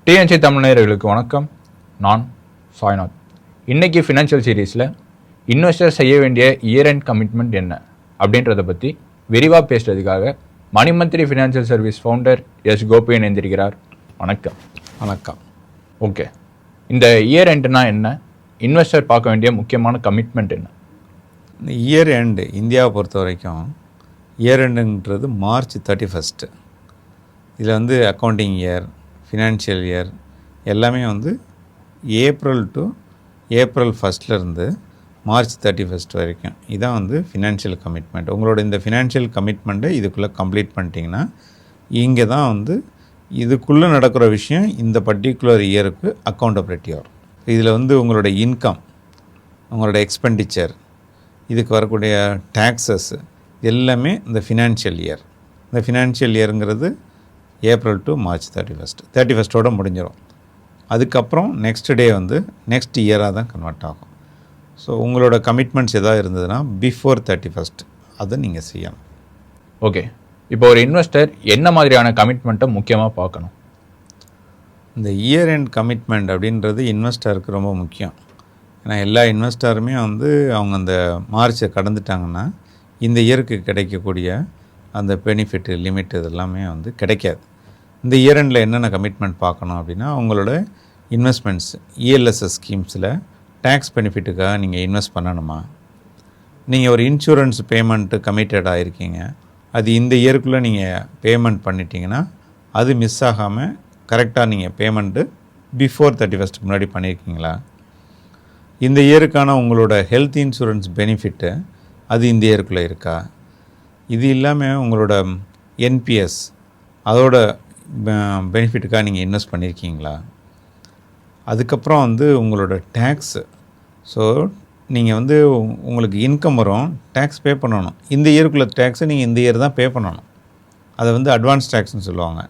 DNC தமிழர்களுக்கு வணக்கம். நான் சாய்நாத். இன்றைக்கி ஃபினான்ஷியல் சீரீஸில் இன்வெஸ்டர் செய்ய வேண்டிய இயர் எண்ட் கமிட்மெண்ட் என்ன அப்படின்றத பற்றி விரிவாக பேசுகிறதுக்காக Manimantri financial service founder S Gopi இணைந்திருக்கிறார். வணக்கம். வணக்கம். ஓகே, இந்த இயர் எண்ட்னா என்ன? இன்வெஸ்டர் பார்க்க வேண்டிய முக்கியமான கமிட்மெண்ட் என்ன? இந்த இயர் எண்டு இந்தியாவை பொறுத்த வரைக்கும் இயர் எண்டுன்றது March 31. இதில் அக்கௌண்டிங் இயர், ஃபினான்ஷியல் இயர் எல்லாமே April to April 1 March 31 வரைக்கும் இதான் ஃபினான்ஷியல் கமிட்மெண்ட். உங்களோட இந்த ஃபினான்ஷியல் கமிட்மெண்ட்டை இதுக்குள்ளே கம்ப்ளீட் பண்ணிட்டீங்கன்னா இங்கே தான் இதுக்குள்ளே நடக்கிற விஷயம் இந்த பர்டிகுலர் இயருக்கு அக்கௌண்டபிலிட்டி வரும். இதில் உங்களோட இன்கம், உங்களோட எக்ஸ்பெண்டிச்சர், இதுக்கு வரக்கூடிய டேக்ஸஸ் எல்லாமே இந்த ஃபினான்ஷியல் இயர். இந்த ஃபினான்ஷியல் இயருங்கிறது April to March 31 முடிஞ்சிடும். அதுக்கப்புறம் நெக்ஸ்ட் டே நெக்ஸ்ட் இயராக தான் கன்வெர்ட் ஆகும். ஸோ உங்களோட கமிட்மெண்ட்ஸ் எதாவது இருந்ததுன்னா பிஃபோர் 31 அதை நீங்கள் செய்யணும். ஓகே, இப்போ ஒரு இன்வெஸ்டர் என்ன மாதிரியான கமிட்மெண்ட்டை முக்கியமாக பார்க்கணும்? இந்த இயர் எண்ட் கமிட்மெண்ட் அப்படின்றது இன்வெஸ்டருக்கு ரொம்ப முக்கியம். ஏன்னா எல்லா இன்வெஸ்டருமே அவங்க அந்த மார்ச்சை கடந்துட்டாங்கன்னா இந்த இயருக்கு கிடைக்கக்கூடிய அந்த பெனிஃபிட் லிமிட் இதெல்லாமே கிடைக்காது. இந்த இயர் எண்டில் என்னென்ன கமிட்மெண்ட் பார்க்கணும் அப்படின்னா, உங்களோட இன்வெஸ்ட்மெண்ட்ஸ் இஎல்எஸ்எஸ் ஸ்கீம்ஸில் டேக்ஸ் பெனிஃபிட்டுக்காக நீங்கள் இன்வெஸ்ட் பண்ணணுமா? நீங்கள் ஒரு இன்சூரன்ஸ் பேமெண்ட்டு கமிட்டட் ஆகிருக்கீங்க, அது இந்த இயருக்குள்ளே நீங்கள் பேமெண்ட் பண்ணிட்டீங்கன்னா அது மிஸ் ஆகாமல் கரெக்டாக நீங்கள் பேமெண்ட்டு பிஃபோர் 31 முன்னாடி பண்ணியிருக்கீங்களா? இந்த இயருக்கான உங்களோட ஹெல்த் இன்சூரன்ஸ் பெனிஃபிட்டு அது இந்த இயருக்குள்ளே இருக்கா? இது இல்லாமல் உங்களோட என்பிஎஸ் அதோட பெனிஃபிட்டுக்காக நீங்கள் இன்வெஸ்ட் பண்ணியிருக்கீங்களா? அதுக்கப்புறம் உங்களோட டேக்ஸு. ஸோ நீங்கள் உங்களுக்கு இன்கம் வரும், டேக்ஸ் பே பண்ணணும். இந்த இயருக்குள்ள டேக்ஸை நீங்கள் இந்த இயர் தான் பே பண்ணணும். அதை அட்வான்ஸ் டேக்ஸ்னு சொல்லுவாங்க.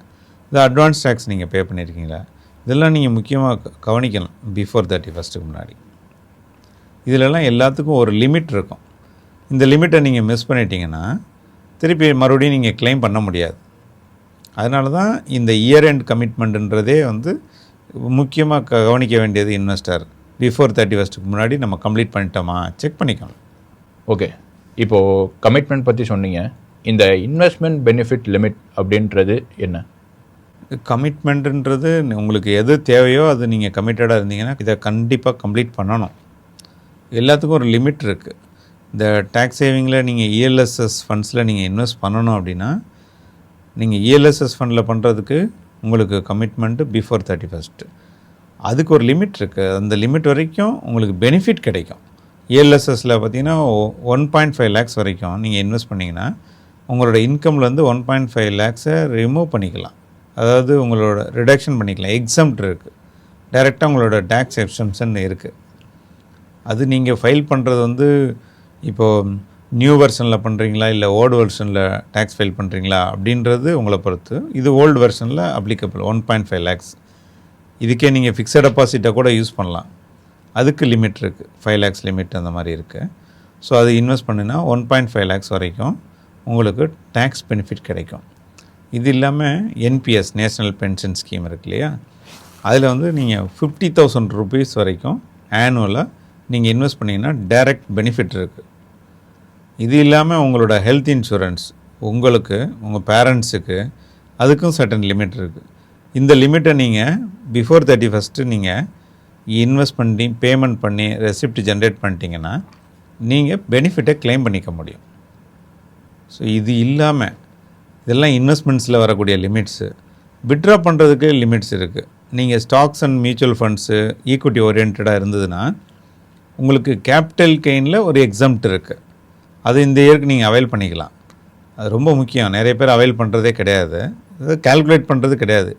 இந்த அட்வான்ஸ் டேக்ஸ் நீங்கள் பே பண்ணியிருக்கீங்களா? இதெல்லாம் நீங்கள் முக்கியமாக கவனிக்கணும் பிஃபோர் 31 முன்னாடி. இதிலெல்லாம் எல்லாத்துக்கும் ஒரு லிமிட் இருக்கும். இந்த லிமிட்டை நீங்கள் மிஸ் பண்ணிட்டீங்கன்னா திருப்பி மறுபடியும் நீங்கள் கிளைம் பண்ண முடியாது. அதனால தான் இந்த இயர் எண்ட் கமிட்மெண்ட்டுன்றதே முக்கியமாக கவனிக்க வேண்டியது இன்வெஸ்டர். பிஃபோர் 31 முன்னாடி நம்ம கம்ப்ளீட் பண்ணிட்டோமா செக் பண்ணிக்கணும். ஓகே, இப்போது கமிட்மெண்ட் பற்றி சொன்னீங்க. இந்த இன்வெஸ்ட்மெண்ட் பெனிஃபிட் லிமிட் அப்படின்றது என்ன? கமிட்மெண்ட்டுன்றது உங்களுக்கு எது தேவையோ அது நீங்கள் கமிட்டடாக இருந்தீங்கன்னா இதை கண்டிப்பாக கம்ப்ளீட் பண்ணணும். எல்லாத்துக்கும் ஒரு லிமிட் இருக்குது. இந்த டேக்ஸ் சேவிங்கில் நீங்கள் இஎல்எஸ்எஸ் ஃபண்ட்ஸில் நீங்கள் இன்வெஸ்ட் பண்ணணும் அப்படின்னா நீங்கள் இஎல்எஸ்எஸ் ஃபண்டில் பண்ணுறதுக்கு உங்களுக்கு கமிட்மெண்ட்டு பிஃபோர் 31. அதுக்கு ஒரு லிமிட் இருக்குது. அந்த லிமிட் வரைக்கும் உங்களுக்கு பெனிஃபிட் கிடைக்கும். இஎல்எஸ்எஸில் பார்த்தீங்கன்னா 1.5 lakhs வரைக்கும் நீங்கள் இன்வெஸ்ட் பண்ணிங்கன்னா உங்களோட இன்கம்லேருந்து 1.5 lakhs ரிமூவ் பண்ணிக்கலாம். அதாவது உங்களோட ரிடக்ஷன் பண்ணிக்கலாம். எக்ஸம்ட் இருக்குது. டைரெக்டாக உங்களோட டேக்ஸ் எக்ஸம்ஷன் இருக்குது. அது நீங்கள் ஃபைல் பண்ணுறது இப்போது நியூ வெர்ஷனில் பண்ணுறீங்களா இல்லை ஓல்டு வெர்ஷனில் டேக்ஸ் ஃபைல் பண்ணுறீங்களா அப்படின்றது உங்களை பொறுத்து. இது ஓல்டு வெர்ஷனில் அப்ளிகபிள் 1.5 lakhs. இதுக்கே நீங்கள் ஃபிக்ஸட் டெபாசிட்டை கூட யூஸ் பண்ணலாம். அதுக்கு லிமிட் இருக்குது, 5 lakhs லிமிட் அந்த மாதிரி இருக்குது. ஸோ அது இன்வெஸ்ட் பண்ணினா 1.5 lakhs வரைக்கும் உங்களுக்கு டேக்ஸ் பெனிஃபிட் கிடைக்கும். இது இல்லாமல் என்பிஎஸ் நேஷ்னல் பென்ஷன் ஸ்கீம் இருக்கு இல்லையா, அதில் நீங்கள் 50,000 rupees வரைக்கும் ஆனுவலாக நீங்கள் இன்வெஸ்ட் பண்ணிங்கன்னா டைரக்ட் பெனிஃபிட் இருக்குது. இது இல்லாமல் உங்களோட ஹெல்த் இன்சூரன்ஸ் உங்களுக்கு, உங்கள் பேரண்ட்ஸுக்கு அதுக்கும் சர்டன் லிமிட் இருக்குது. இந்த லிமிட்டை நீங்கள் பிஃபோர் 31 நீங்கள் இன்வெஸ்ட் பண்ணி பேமெண்ட் பண்ணி ரெசிப்ட் ஜென்ரேட் பண்ணிட்டீங்கன்னா நீங்கள் பெனிஃபிட்டை கிளைம் பண்ணிக்க முடியும். ஸோ இது இல்லாமல் இதெல்லாம் இன்வெஸ்ட்மெண்ட்ஸில் வரக்கூடிய லிமிட்ஸு. விட்ரா பண்ணுறதுக்கு லிமிட்ஸ் இருக்குது. நீங்கள் stocks and mutual funds equity ஓரியன்டாக இருந்ததுன்னா உங்களுக்கு கேபிட்டல் கெயினில் ஒரு எக்ஸம்ட் இருக்குது. அது இந்த இயருக்கு நீங்கள் அவைல் பண்ணிக்கலாம். அது ரொம்ப முக்கியம். நிறைய பேர் அவைல் பண்ணுறதே கிடையாது. அது கால்குலேட் பண்ணுறது கிடையாது.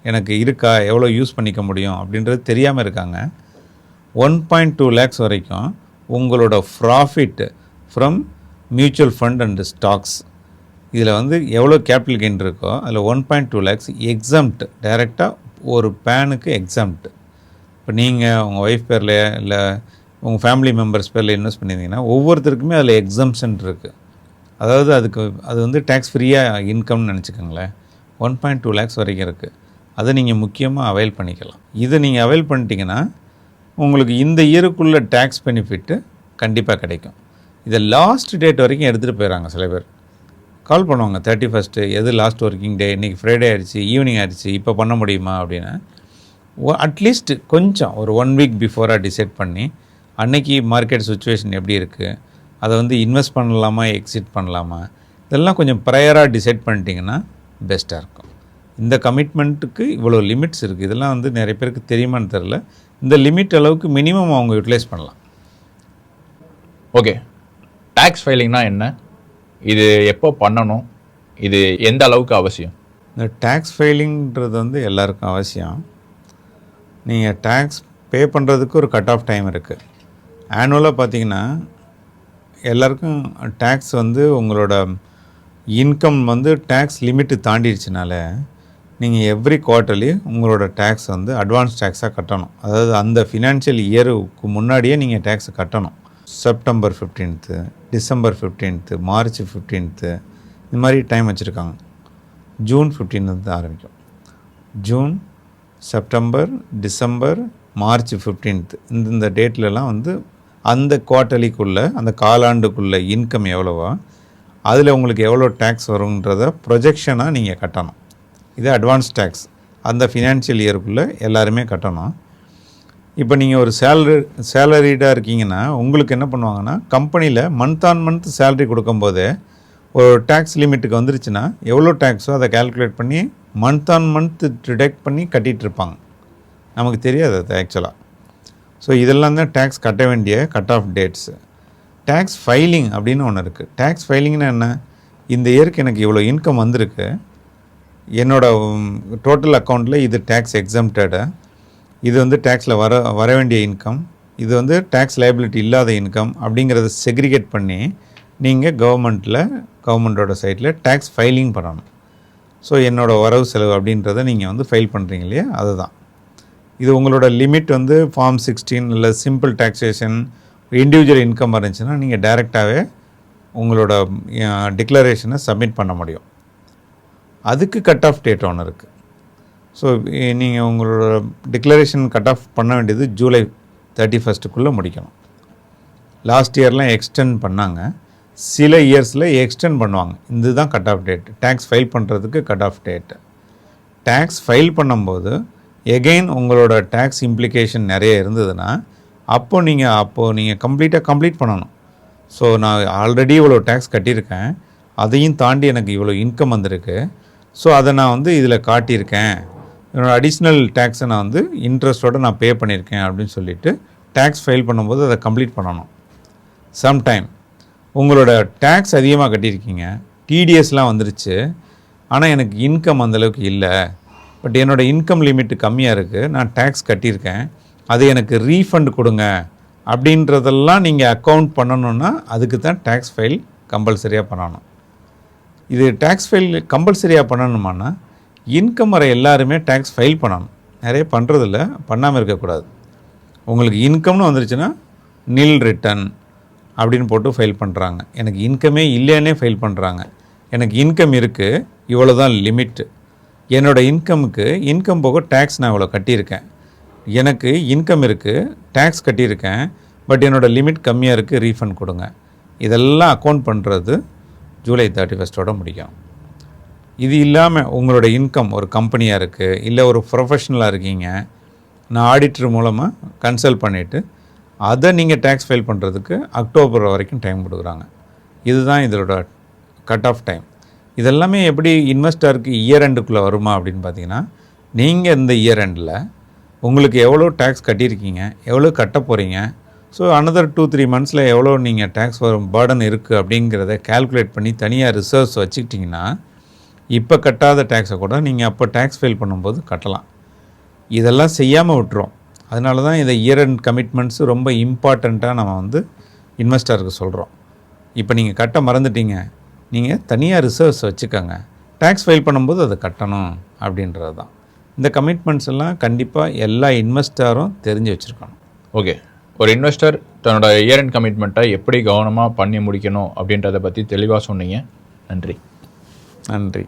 எனக்கு இருக்கா, எவ்வளோ யூஸ் பண்ணிக்க முடியும் அப்படின்றது தெரியாமல் இருக்காங்க. 1.2 lakhs வரைக்கும் உங்களோட profit from mutual fund and stocks இதில் எவ்வளோ கேபிட்டல் கெயின் இருக்கோ அதில் 1.2 lakhs எக்ஸம்ட், டைரெக்டாக ஒரு பேனுக்கு எக்ஸம்ட். இப்போ நீங்கள் உங்கள் ஒய்ஃப் பேரில் இல்லை உங்கள் ஃபேமிலி மெம்பர்ஸ் பேரில் இன்வெஸ்ட் பண்ணியிருந்தீங்கன்னா ஒவ்வொருத்தருக்குமே அதில் எக்ஸம்ஷன் இருக்குது. அதாவது அது டேக்ஸ் ஃப்ரீயாக இன்கம்னு நினச்சிக்கோங்களேன். 1.2 lakhs வரைக்கும் இருக்குது. அதை நீங்கள் முக்கியமாக அவைல் பண்ணிக்கலாம். இதை நீங்கள் அவைல் பண்ணிட்டீங்கன்னா உங்களுக்கு இந்த இயருக்குள்ள டேக்ஸ் பெனிஃபிட்டு கண்டிப்பாக கிடைக்கும். இதை லாஸ்ட் டேட் வரைக்கும் எடுத்துகிட்டு போயிடறாங்க சில பேர். கால் பண்ணுவாங்க 31st எது லாஸ்ட் ஒர்க்கிங் டே, இன்றைக்கி ஃப்ரைடே ஆகிடுச்சு, ஈவினிங் ஆகிடுச்சு, இப்போ பண்ண முடியுமா அப்படின்னு அட்லீஸ்ட் கொஞ்சம் ஒரு 1 வீக் பிஃபோராக டிசைட் பண்ணி அன்னைக்கு மார்க்கெட் சுச்சுவேஷன் எப்படி இருக்குது, அதை வந்து இன்வெஸ்ட் பண்ணலாமா எக்ஸிட் பண்ணலாமா, இதெல்லாம் கொஞ்சம் ப்ரையராக டிசைட் பண்ணிட்டீங்கன்னா பெஸ்ட்டாக இருக்கும். இந்த கமிட்மெண்ட்டுக்கு இவ்வளோ லிமிட்ஸ் இருக்குது. இதெல்லாம் வந்து நிறைய பேருக்கு தெரியுமான்னு தெரில. இந்த லிமிட் அளவுக்கு மினிமம் அவங்க யூட்டிலைஸ் பண்ணலாம். ஓகே, டேக்ஸ் ஃபைலிங்னா என்ன, இது எப்போ பண்ணணும், இது எந்த அளவுக்கு அவசியம்? இந்த டேக்ஸ் ஃபைலிங்கிறது வந்து எல்லாருக்கும் அவசியம். நீங்கள் டேக்ஸ் பே பண்ணுறதுக்கு ஒரு கட் ஆஃப் டைம் இருக்குது. ஆனுவலாக பார்த்தீங்கன்னா எல்லாருக்கும் டேக்ஸ் வந்து உங்களோட இன்கம் வந்து டேக்ஸ் லிமிட்டு தாண்டிடுச்சுனால நீங்கள் எவ்ரி குவார்ட்டர்லி உங்களோட டேக்ஸ் வந்து அட்வான்ஸ் டேக்ஸாக கட்டணும். அதாவது அந்த ஃபினான்ஷியல் இயருக்கு முன்னாடியே நீங்கள் டேக்ஸை கட்டணும். September 15th, December 15th, March 15th இந்த மாதிரி டைம் வச்சுருக்காங்க. ஜூன் 15th ஆரம்பிக்கும். June, September, December, March 15th இந்த டேட்லலாம் வந்து அந்த குவார்ட்டர்லிக்குள்ளே அந்த காலாண்டுக்குள்ளே இன்கம் எவ்வளவோ அதில் உங்களுக்கு எவ்வளோ டேக்ஸ் வரும்ன்றத ப்ரொஜெக்ஷனாக நீங்கள் கட்டணும். இது அட்வான்ஸ் டேக்ஸ் அந்த ஃபினான்ஷியல் இயருக்குள்ளே எல்லாருமே கட்டணும். இப்போ நீங்கள் ஒரு சேலரிடாக இருக்கீங்கன்னா உங்களுக்கு என்ன பண்ணுவாங்கன்னா கம்பெனியில் மந்த் ஆன் மந்த் சேலரி கொடுக்கும்போதே ஒரு டேக்ஸ் லிமிட்டுக்கு வந்துருச்சுன்னா எவ்வளோ டேக்ஸோ அதை கால்குலேட் பண்ணி மந்த் ஆன் மந்த் டிடெக்ட் பண்ணி கட்டிகிட்டு இருப்பாங்க. நமக்கு தெரியாது அது ஆக்சுவலாக. ஸோ இதெல்லாம் தான் டேக்ஸ் கட்ட வேண்டிய cut off dates. Tax filing அப்படின்னு ஒன்று இருக்குது. டேக்ஸ் ஃபைலிங்னா என்ன, இந்த இயருக்கு எனக்கு இவ்வளோ இன்கம் வந்திருக்கு, என்னோடய டோட்டல் அக்கௌண்ட்டில் இது டேக்ஸ் எக்ஸம்ப்டடு, இது வந்து டேக்ஸில் வர வேண்டிய இன்கம், இது வந்து டேக்ஸ் லைபிலிட்டி இல்லாத இன்கம் அப்படிங்கிறத செக்ரிகேட் பண்ணி நீங்கள் கவர்மெண்ட்டோட சைட்டில் டேக்ஸ் ஃபைலிங் பண்ணணும். ஸோ என்னோடய வரவு செலவு அப்படின்றத நீங்கள் வந்து ஃபைல் பண்ணுறீங்க இல்லையா, அதுதான். இது உங்களோட லிமிட் வந்து ஃபார்ம் 16 இல்லை சிம்பிள் டேக்ஸேஷன் இண்டிவிஜுவல் இன்கம் இருந்துச்சுன்னா நீங்கள் டைரெக்டாகவே உங்களோட டிக்ளரேஷனை சப்மிட் பண்ண முடியும். அதுக்கு கட் ஆஃப் டேட் ஒன்று இருக்குது. ஸோ நீங்கள் உங்களோட டிக்ளரேஷன் கட் ஆஃப் பண்ண வேண்டியது ஜூலை 31st முடிக்கணும். லாஸ்ட் இயர்லாம் எக்ஸ்டெண்ட் பண்ணாங்க, சில இயர்ஸில் எக்ஸ்டெண்ட் பண்ணுவாங்க. இதுதான் cut off date, tax file பண்ணுறதுக்கு cut off date. Tax file பண்ணும்போது எகெயின் உங்களோட டேக்ஸ் இம்ப்ளிகேஷன் நிறைய இருந்ததுன்னா அப்போது நீங்கள் கம்ப்ளீட் பண்ணணும். ஸோ நான் ஆல்ரெடி இவ்வளோ டேக்ஸ் கட்டியிருக்கேன், அதையும் தாண்டி எனக்கு இவ்வளோ இன்கம் வந்திருக்கு, ஸோ அதை நான் வந்து இதில் காட்டியிருக்கேன், என்னோடய அடிஷ்னல் டேக்ஸை நான் வந்து இன்ட்ரெஸ்ட்டோடு நான் பே பண்ணியிருக்கேன் அப்படின்னு சொல்லிவிட்டு டேக்ஸ் ஃபைல் பண்ணும்போது அதை கம்ப்ளீட் பண்ணணும். சம்டைம் உங்களோட டேக்ஸ் அதிகமாக கட்டியிருக்கீங்க, டிடிஎஸ்லாம் வந்துருச்சு, ஆனால் எனக்கு இன்கம் அந்தளவுக்கு இல்லை, பட் என்னோடய இன்கம் லிமிட்டு கம்மியாக இருக்குது, நான் டேக்ஸ் கட்டியிருக்கேன், அது எனக்கு ரீஃபண்ட் கொடுங்க அப்படின்றதெல்லாம் நீங்கள் அக்கௌண்ட் பண்ணணுன்னா அதுக்கு தான் டேக்ஸ் ஃபைல் கம்பல்சரியாக பண்ணணும். இது டேக்ஸ் ஃபைல் கம்பல்சரியாக பண்ணணுமானா இன்கம் வர எல்லாருமே டேக்ஸ் ஃபைல் பண்ணணும். நிறைய பண்ணுறதில்ல, பண்ணாமல் இருக்கக்கூடாது. உங்களுக்கு இன்கம்னு வந்துருச்சுன்னா நில் ரிட்டன் அப்படின்னு போட்டு ஃபைல் பண்ணுறாங்க. எனக்கு இன்கமே இல்லைன்னே ஃபைல் பண்ணுறாங்க. எனக்கு இன்கம் இருக்குது, இவ்வளோ தான் லிமிட்டு, என்னோடய இன்கம் போக டேக்ஸ் நான் இவ்வளோ கட்டியிருக்கேன், எனக்கு இன்கம் இருக்குது, டேக்ஸ் கட்டியிருக்கேன், பட் என்னோடய லிமிட் கம்மியாக இருக்குது, ரீஃபண்ட் கொடுங்க. இதெல்லாம் அக்கௌண்ட் பண்ணுறது ஜூலை 31st முடிக்கும். இது இல்லாமல் உங்களோட இன்கம் ஒரு கம்பெனியாக இருக்குது, இல்லை ஒரு ப்ரொஃபஷ்னலாக இருக்கீங்க, நான் ஆடிட்டர் மூலமாக கன்சல்ட் பண்ணிவிட்டு அதை நீங்கள் டேக்ஸ் ஃபைல் பண்ணுறதுக்கு அக்டோபர் வரைக்கும் டைம் கொடுக்குறாங்க. இதுதான் இதோட கட் ஆஃப் டைம். இதெல்லாமே எப்படி இன்வெஸ்டருக்கு இயர் எண்டுக்குள்ளே வருமா அப்படின்னு பார்த்தீங்கன்னா, நீங்கள் இந்த இயர் எண்டில் உங்களுக்கு எவ்வளோ டேக்ஸ் கட்டியிருக்கீங்க, எவ்வளோ கட்ட போகிறீங்க, ஸோ another 2-3 monthஸில் எவ்வளோ நீங்கள் டேக்ஸ் வரும் பேர்டன் இருக்குது அப்படிங்கிறத கால்குலேட் பண்ணி தனியாக ரிசர்வ்ஸ் வச்சுக்கிட்டிங்கன்னா இப்போ கட்டாத டேக்ஸை கூட நீங்கள் அப்போ டேக்ஸ் ஃபைல் பண்ணும்போது கட்டலாம். இதெல்லாம் செய்யாமல் விட்டுரும். அதனால தான் இதை இயர் அண்ட் கமிட்மெண்ட்ஸ் ரொம்ப இம்பார்ட்டண்ட்டாக நம்ம வந்து இன்வெஸ்டருக்கு சொல்கிறோம். இப்போ நீங்கள் கட்ட மறந்துட்டீங்க, நீங்கள் தனியாக ரிசர்வ்ஸ் வச்சுக்கோங்க, டேக்ஸ் ஃபைல் பண்ணும்போது அதை கட்டணும் அப்படின்றது தான். இந்த கமிட்மெண்ட்ஸ் எல்லாம் கண்டிப்பாக எல்லா இன்வெஸ்டரும் தெரிஞ்சு வச்சுருக்கணும். ஓகே, ஒரு இன்வெஸ்டர் தன்னோட இயர் அண்ட் கமிட்மெண்ட்டை எப்படி கவனமாக பண்ணி முடிக்கணும் அப்படின்றத பற்றி தெளிவாக சொன்னீங்க. நன்றி. நன்றி.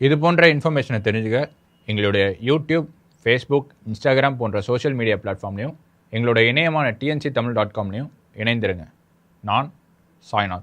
இது போன்ற இன்ஃபர்மேஷனை தெரிஞ்சுக்க எங்களுடைய யூடியூப், ஃபேஸ்புக், இன்ஸ்டாகிராம் போன்ற சோஷியல் மீடியா பிளாட்ஃபார்ம்லையும் எங்களோட இணையமான tnctamil.comலையும் இணைந்திருங்க. நான் சாய்நாத்.